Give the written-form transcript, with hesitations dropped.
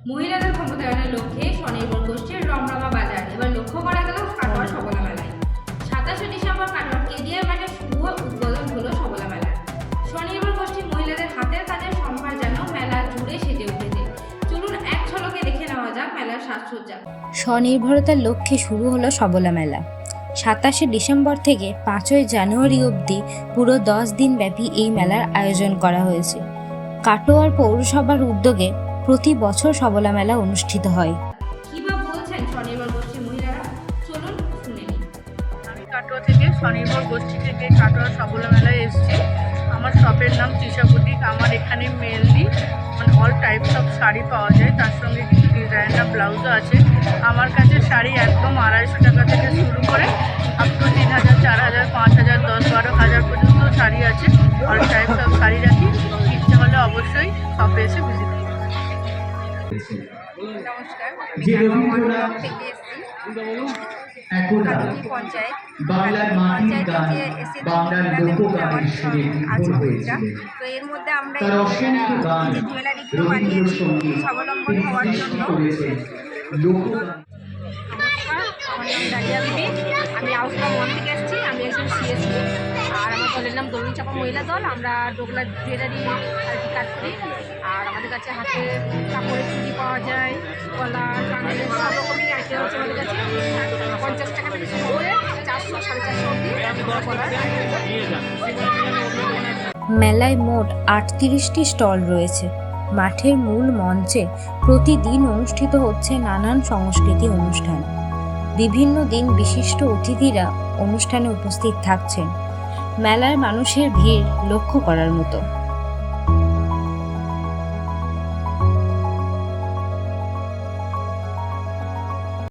মহিলাদের ক্ষমতায়নের লক্ষ্যে স্বনির্ভর গোষ্ঠীর রমরমা বাজার এবার লক্ষ্য করা গেল কাটোয়া সবলা মেলায়। 27শে ডিসেম্বর কাটোয়ার কেডিআর মাঠে শুভ উদ্বোধন হলো সবলা মেলার। স্বনির্ভর গোষ্ঠীর মহিলাদের হাতের কাজের সম্ভার যেন মেলা জুড়ে সেজে উঠেছে। চলুন এক ঝলকে দেখে নেওয়া যাক মেলার সাজসজ্জা। স্বনির্ভরতার লক্ষ্যে শুরু হলো সবলা মেলা। 27শে ডিসেম্বর থেকে 5ই জানুয়ারি অবধি পুরো 10 দিন ব্যাপী এই মেলার আয়োজন করা হয়েছে। কাটোয়ার পৌরসভার উদ্যোগে প্রতি বছর সবলা মেলা অনুষ্ঠিত হয়। কি বা বলছেন স্বনির্ভর গোষ্ঠীর মহিলারা, চলুন শুনে নিই। আমি কাটোয়া থেকে স্বনির্ভর গোষ্ঠী থেকে কাটোয়া সবলা মেলায় এসেছি। আমার শপের নাম তৃষা বুটিক। আমার এখানে mainly all types of sari পাওয়া যায়, তার সঙ্গে কিছু ডিজাইনার ব্লাউজও আছে। আমার কাছে শাড়ি একদম 250 টাকা থেকে শুরু করে আপ টু 3000, 4000, 5000, 10-12,000 পর্যন্ত শাড়ি আছে। অল টাইপস অফ শাড়ি রাখি, ইচ্ছে হলে অবশ্যই শপে এসে ভিজিট করুন। নমস্কার, আমি কাটোয়া থেকে এসেছি কাটোয়া পঞ্চায়েত। পঞ্চায়েতে যে এসি আজমুদ্রা, তো এর মধ্যে আমরা যে জুয়েলারিগুলো বানিয়েছি স্বাবলম্বন হওয়ার জন্য। আমার নাম ডালিয়া বিবি, আমি আউসবা মন থেকে এসেছি। আমি একজন সিএসপি, আর আমার দলের নাম দরুন চাপা মহিলা দল। আমরা ডোগলা জুয়েলারি আর কি কাজ করি। আর আমাদের কাছে হাতে কাপড়ের চুড়ি পাওয়া যায়, গলা, কানের সব রকমই আইটেম আছে আমাদের কাছে। 50 টাকা থেকে শুরু করে 400, 450 অবধি গলার। মেলায় মোট 38টি স্টল রয়েছে। মাঠের মূল মঞ্চে প্রতিদিন অনুষ্ঠিত হচ্ছে নানান সংস্কৃতি অনুষ্ঠান। বিভিন্ন দিন বিশিষ্ট অতিথিরা অনুষ্ঠানে উপস্থিত থাকছেন। মেলার মানুষের ভিড় লক্ষ্য করার মতো।